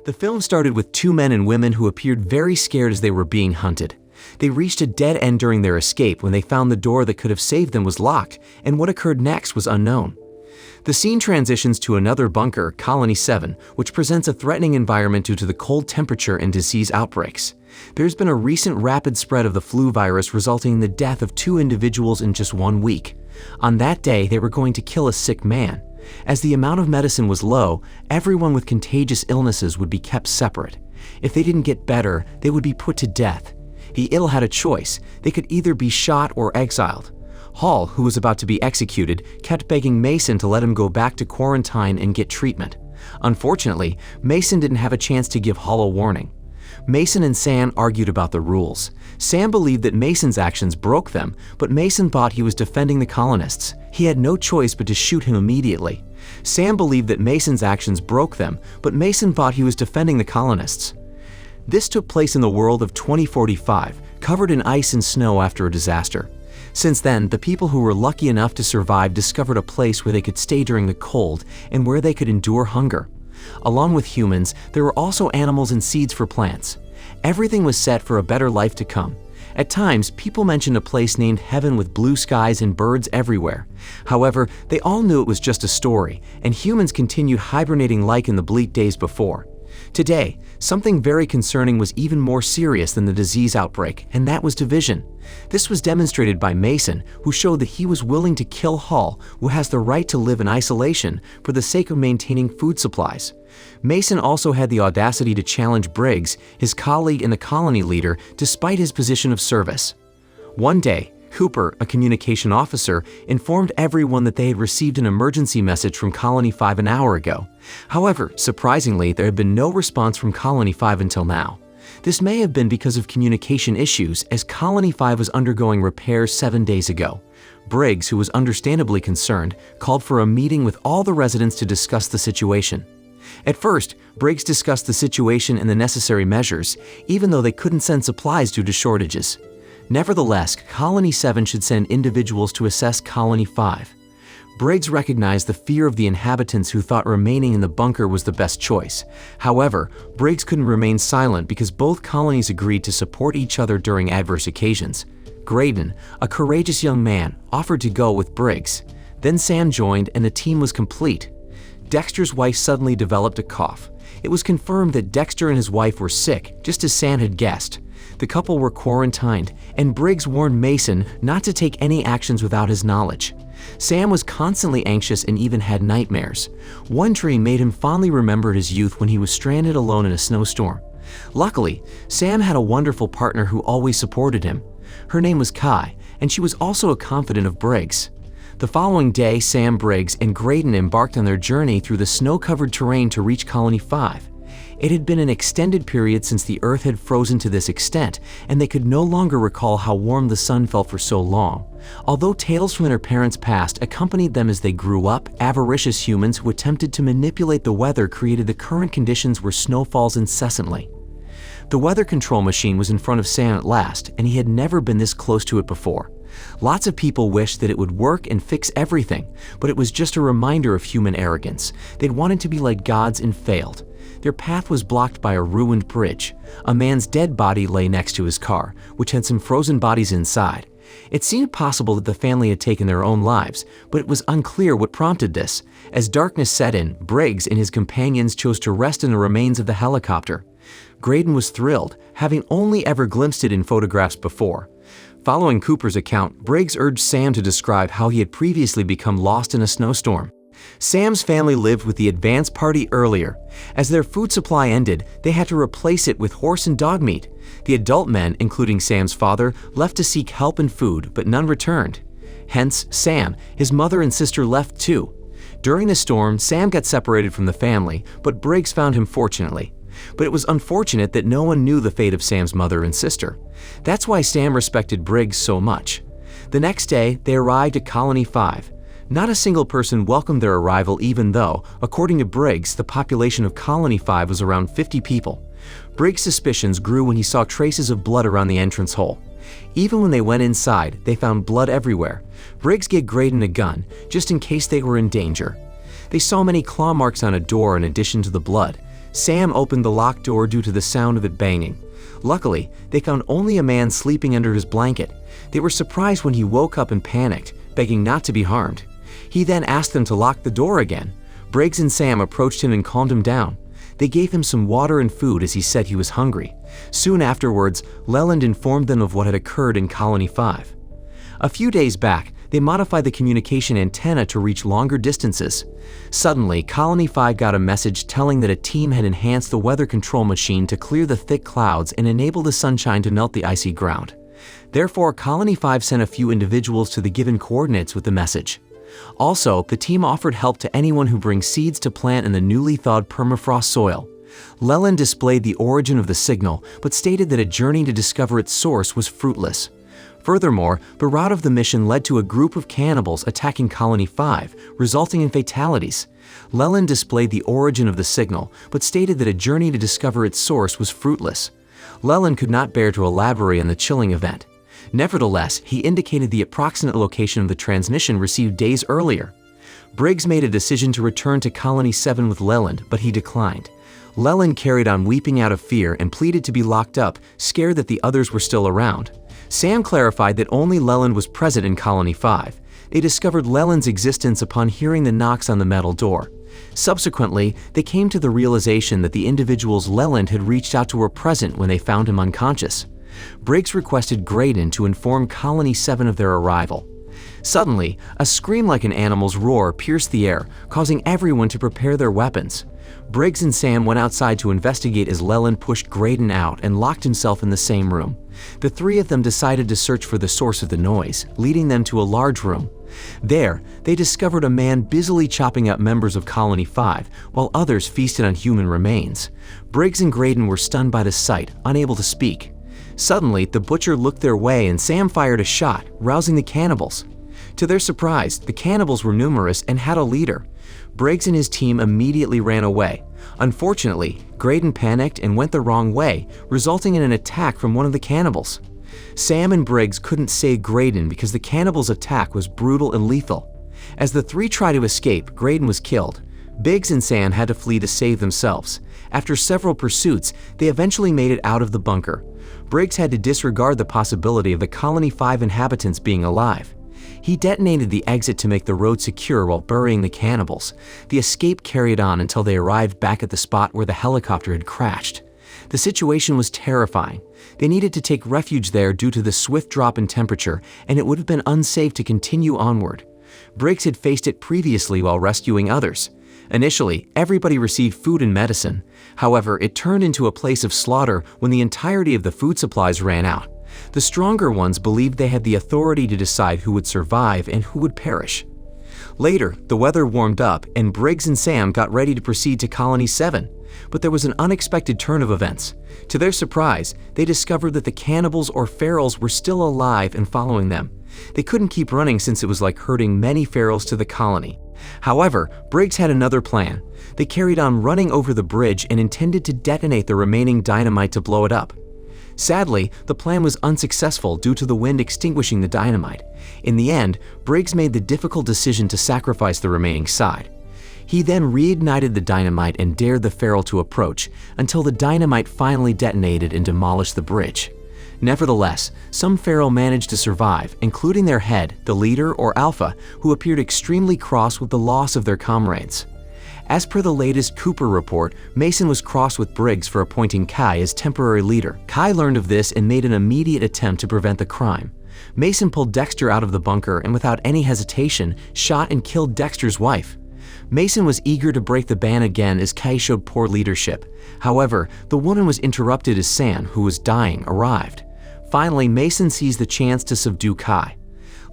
The film started with two men and women who appeared very scared as they were being hunted. They reached a dead end during their escape when they found the door that could have saved them was locked, and what occurred next was unknown. The scene transitions to another bunker, Colony 7, which presents a threatening environment due to the cold temperature and disease outbreaks. There's been a recent rapid spread of the flu virus resulting in the death of 2 individuals in just 1 week. On that day, they were going to kill a sick man. As the amount of medicine was low, everyone with contagious illnesses would be kept separate. If they didn't get better, they would be put to death. The ill had a choice. They could either be shot or exiled. Hall, who was about to be executed, kept begging Mason to let him go back to quarantine and get treatment. Unfortunately, Mason didn't have a chance to give Hall a warning. Mason and Sam argued about the rules. Sam believed that Mason's actions broke them, but Mason thought he was defending the colonists. He had no choice but to shoot him immediately. Sam believed that Mason's actions broke them, but Mason thought he was defending the colonists. This took place in the world of 2045, covered in ice and snow after a disaster. Since then, the people who were lucky enough to survive discovered a place where they could stay during the cold and where they could endure hunger. Along with humans, there were also animals and seeds for plants. Everything was set for a better life to come. At times, people mentioned a place named Heaven with blue skies and birds everywhere. However, they all knew it was just a story, and humans continued hibernating like in the bleak days before. Today, something very concerning was even more serious than the disease outbreak, and that was division. This was demonstrated by Mason, who showed that he was willing to kill Hall, who has the right to live in isolation, for the sake of maintaining food supplies. Mason also had the audacity to challenge Briggs, his colleague and the colony leader, despite his position of service. One day, Cooper, a communication officer, informed everyone that they had received an emergency message from Colony 5 an hour ago. However, surprisingly, there had been no response from Colony 5 until now. This may have been because of communication issues, as Colony 5 was undergoing repairs 7 days ago. Briggs, who was understandably concerned, called for a meeting with all the residents to discuss the situation. At first, Briggs discussed the situation and the necessary measures, even though they couldn't send supplies due to shortages. Nevertheless, Colony 7 should send individuals to assess Colony 5. Briggs recognized the fear of the inhabitants who thought remaining in the bunker was the best choice. However, Briggs couldn't remain silent because both colonies agreed to support each other during adverse occasions. Graydon, a courageous young man, offered to go with Briggs. Then Sam joined and the team was complete. Dexter's wife suddenly developed a cough. It was confirmed that Dexter and his wife were sick, just as Sam had guessed. The couple were quarantined, and Briggs warned Mason not to take any actions without his knowledge. Sam was constantly anxious and even had nightmares. One dream made him fondly remember his youth when he was stranded alone in a snowstorm. Luckily, Sam had a wonderful partner who always supported him. Her name was Kai, and she was also a confidant of Briggs. The following day, Sam, Briggs, and Graydon embarked on their journey through the snow-covered terrain to reach Colony 5. It had been an extended period since the Earth had frozen to this extent, and they could no longer recall how warm the sun felt for so long. Although tales from their parents' past accompanied them as they grew up, avaricious humans who attempted to manipulate the weather created the current conditions where snow falls incessantly. The weather control machine was in front of Sam at last, and he had never been this close to it before. Lots of people wished that it would work and fix everything, but it was just a reminder of human arrogance. They'd wanted to be like gods and failed. Their path was blocked by a ruined bridge. A man's dead body lay next to his car, which had some frozen bodies inside. It seemed possible that the family had taken their own lives, but it was unclear what prompted this. As darkness set in, Briggs and his companions chose to rest in the remains of the helicopter. Graydon was thrilled, having only ever glimpsed it in photographs before. Following Cooper's account, Briggs urged Sam to describe how he had previously become lost in a snowstorm. Sam's family lived with the advance party earlier. As their food supply ended, they had to replace it with horse and dog meat. The adult men, including Sam's father, left to seek help and food, but none returned. Hence, Sam, his mother and sister left too. During the storm, Sam got separated from the family, but Briggs found him fortunately. But it was unfortunate that no one knew the fate of Sam's mother and sister. That's why Sam respected Briggs so much. The next day, they arrived at Colony 5. Not a single person welcomed their arrival, even though, according to Briggs, the population of Colony 5 was around 50 people. Briggs' suspicions grew when he saw traces of blood around the entrance hole. Even when they went inside, they found blood everywhere. Briggs gave Graydon a gun, just in case they were in danger. They saw many claw marks on a door in addition to the blood. Sam opened the locked door due to the sound of it banging. Luckily, they found only a man sleeping under his blanket. They were surprised when he woke up and panicked, begging not to be harmed. He then asked them to lock the door again. Briggs and Sam approached him and calmed him down. They gave him some water and food as he said he was hungry. Soon afterwards, Leland informed them of what had occurred in Colony 5. A few days back, they modified the communication antenna to reach longer distances. Suddenly, Colony 5 got a message telling that a team had enhanced the weather control machine to clear the thick clouds and enable the sunshine to melt the icy ground. Therefore, Colony 5 sent a few individuals to the given coordinates with the message. Also, the team offered help to anyone who brings seeds to plant in the newly thawed permafrost soil. Leland displayed the origin of the signal, but stated that a journey to discover its source was fruitless. Furthermore, the route of the mission led to a group of cannibals attacking Colony 5, resulting in fatalities. Leland displayed the origin of the signal, but stated that a journey to discover its source was fruitless. Leland could not bear to elaborate on the chilling event. Nevertheless, he indicated the approximate location of the transmission received days earlier. Briggs made a decision to return to Colony 7 with Leland, but he declined. Leland carried on weeping out of fear and pleaded to be locked up, scared that the others were still around. Sam clarified that only Leland was present in Colony 5. They discovered Leland's existence upon hearing the knocks on the metal door. Subsequently, they came to the realization that the individuals Leland had reached out to were present when they found him unconscious. Briggs requested Graydon to inform Colony 7 of their arrival. Suddenly, a scream like an animal's roar pierced the air, causing everyone to prepare their weapons. Briggs and Sam went outside to investigate as Leland pushed Graydon out and locked himself in the same room. The three of them decided to search for the source of the noise, leading them to a large room. There, they discovered a man busily chopping up members of Colony 5, while others feasted on human remains. Briggs and Graydon were stunned by the sight, unable to speak. Suddenly, the butcher looked their way and Sam fired a shot, rousing the cannibals. To their surprise, the cannibals were numerous and had a leader. Briggs and his team immediately ran away. Unfortunately, Graydon panicked and went the wrong way, resulting in an attack from one of the cannibals. Sam and Briggs couldn't save Graydon because the cannibals' attack was brutal and lethal. As the three tried to escape, Graydon was killed. Briggs and Sam had to flee to save themselves. After several pursuits, they eventually made it out of the bunker. Briggs had to disregard the possibility of the Colony 5 inhabitants being alive. He detonated the exit to make the road secure while burying the cannibals. The escape carried on until they arrived back at the spot where the helicopter had crashed. The situation was terrifying. They needed to take refuge there due to the swift drop in temperature, and it would have been unsafe to continue onward. Briggs had faced it previously while rescuing others. Initially, everybody received food and medicine. However, it turned into a place of slaughter when the entirety of the food supplies ran out. The stronger ones believed they had the authority to decide who would survive and who would perish. Later, the weather warmed up and Briggs and Sam got ready to proceed to Colony 7. But there was an unexpected turn of events. To their surprise, they discovered that the cannibals or ferals were still alive and following them. They couldn't keep running since it was like herding many ferals to the colony. However, Briggs had another plan. They carried on running over the bridge and intended to detonate the remaining dynamite to blow it up. Sadly, the plan was unsuccessful due to the wind extinguishing the dynamite. In the end, Briggs made the difficult decision to sacrifice the remaining side. He then reignited the dynamite and dared the feral to approach, until the dynamite finally detonated and demolished the bridge. Nevertheless, some feral managed to survive, including their head, the leader or alpha, who appeared extremely cross with the loss of their comrades. As per the latest Cooper report, Mason was cross with Briggs for appointing Kai as temporary leader. Kai learned of this and made an immediate attempt to prevent the crime. Mason pulled Dexter out of the bunker and without any hesitation, shot and killed Dexter's wife. Mason was eager to break the ban again as Kai showed poor leadership. However, the woman was interrupted as Sam, who was dying, arrived. Finally, Mason seized the chance to subdue Kai.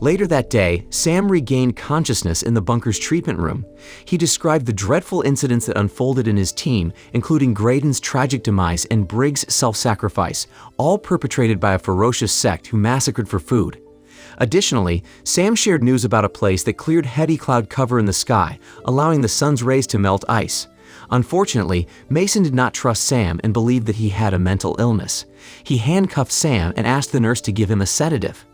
Later that day, Sam regained consciousness in the bunker's treatment room. He described the dreadful incidents that unfolded in his team, including Graydon's tragic demise and Briggs' self-sacrifice, all perpetrated by a ferocious sect who massacred for food. Additionally, Sam shared news about a place that cleared heavy cloud cover in the sky, allowing the sun's rays to melt ice. Unfortunately, Mason did not trust Sam and believed that he had a mental illness. He handcuffed Sam and asked the nurse to give him a sedative.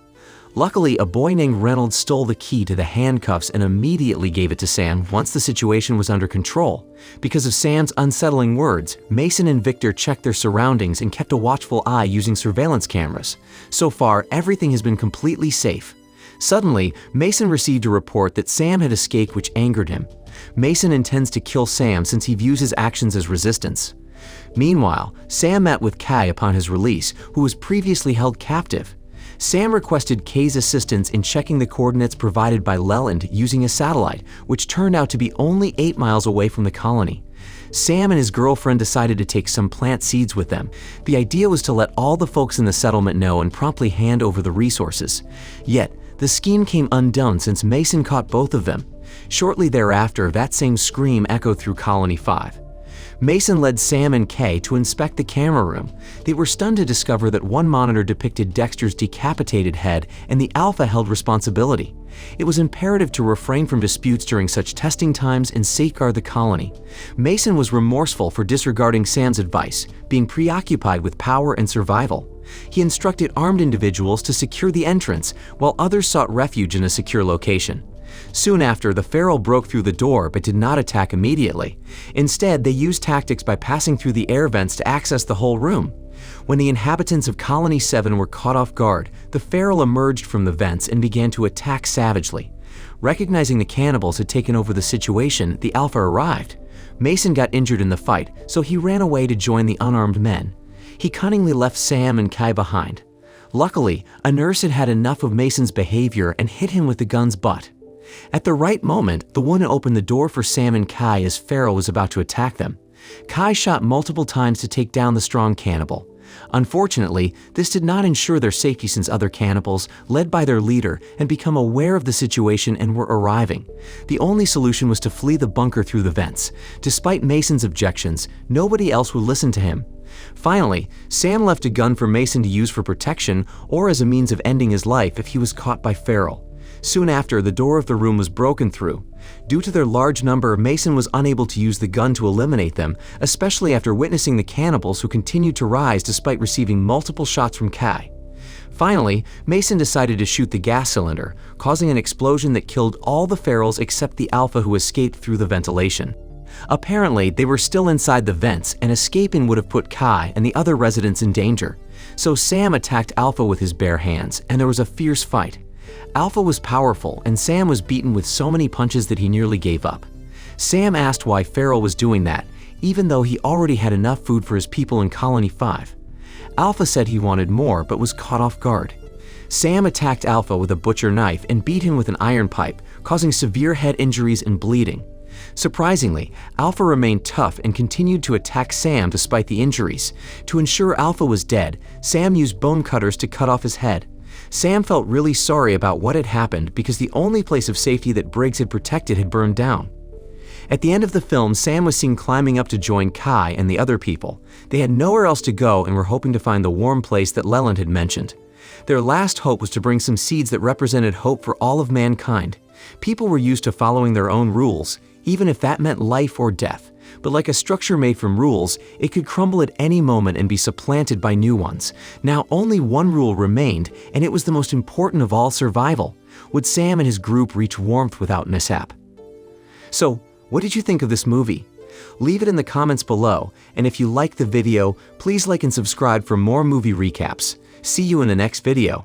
Luckily, a boy named Reynolds stole the key to the handcuffs and immediately gave it to Sam once the situation was under control. Because of Sam's unsettling words, Mason and Victor checked their surroundings and kept a watchful eye using surveillance cameras. So far, everything has been completely safe. Suddenly, Mason received a report that Sam had escaped, which angered him. Mason intends to kill Sam since he views his actions as resistance. Meanwhile, Sam met with Kai upon his release, who was previously held captive. Sam requested Kay's assistance in checking the coordinates provided by Leland using a satellite, which turned out to be only 8 miles away from the colony. Sam and his girlfriend decided to take some plant seeds with them. The idea was to let all the folks in the settlement know and promptly hand over the resources. Yet, the scheme came undone since Mason caught both of them. Shortly thereafter, that same scream echoed through Colony 5. Mason led Sam and Kay to inspect the camera room. They were stunned to discover that one monitor depicted Dexter's decapitated head and the Alpha held responsibility. It was imperative to refrain from disputes during such testing times and safeguard the colony. Mason was remorseful for disregarding Sam's advice, being preoccupied with power and survival. He instructed armed individuals to secure the entrance, while others sought refuge in a secure location. Soon after, the feral broke through the door but did not attack immediately. Instead, they used tactics by passing through the air vents to access the whole room. When the inhabitants of Colony 7 were caught off guard, the feral emerged from the vents and began to attack savagely. Recognizing the cannibals had taken over the situation, the Alpha arrived. Mason got injured in the fight, so he ran away to join the unarmed men. He cunningly left Sam and Kai behind. Luckily, a nurse had had enough of Mason's behavior and hit him with the gun's butt. At the right moment, the woman opened the door for Sam and Kai as Feral was about to attack them. Kai shot multiple times to take down the strong cannibal. Unfortunately, this did not ensure their safety since other cannibals, led by their leader, had become aware of the situation and were arriving. The only solution was to flee the bunker through the vents. Despite Mason's objections, nobody else would listen to him. Finally, Sam left a gun for Mason to use for protection or as a means of ending his life if he was caught by Feral. Soon after, the door of the room was broken through. Due to their large number, Mason was unable to use the gun to eliminate them, especially after witnessing the cannibals who continued to rise despite receiving multiple shots from Kai. Finally, Mason decided to shoot the gas cylinder, causing an explosion that killed all the ferals except the Alpha, who escaped through the ventilation. Apparently, they were still inside the vents, and escaping would have put Kai and the other residents in danger. So Sam attacked Alpha with his bare hands, and there was a fierce fight. Alpha was powerful, and Sam was beaten with so many punches that he nearly gave up. Sam asked why Feral was doing that, even though he already had enough food for his people in Colony 5. Alpha said he wanted more, but was caught off guard. Sam attacked Alpha with a butcher knife and beat him with an iron pipe, causing severe head injuries and bleeding. Surprisingly, Alpha remained tough and continued to attack Sam despite the injuries. To ensure Alpha was dead, Sam used bone cutters to cut off his head. Sam felt really sorry about what had happened because the only place of safety that Briggs had protected had burned down. At the end of the film, Sam was seen climbing up to join Kai and the other people. They had nowhere else to go and were hoping to find the warm place that Leland had mentioned. Their last hope was to bring some seeds that represented hope for all of mankind. People were used to following their own rules, even if that meant life or death. But like a structure made from rules, it could crumble at any moment and be supplanted by new ones. Now only one rule remained, and it was the most important of all: survival. Would Sam and his group reach warmth without mishap? So, what did you think of this movie? Leave it in the comments below, and if you liked the video, please like and subscribe for more movie recaps. See you in the next video.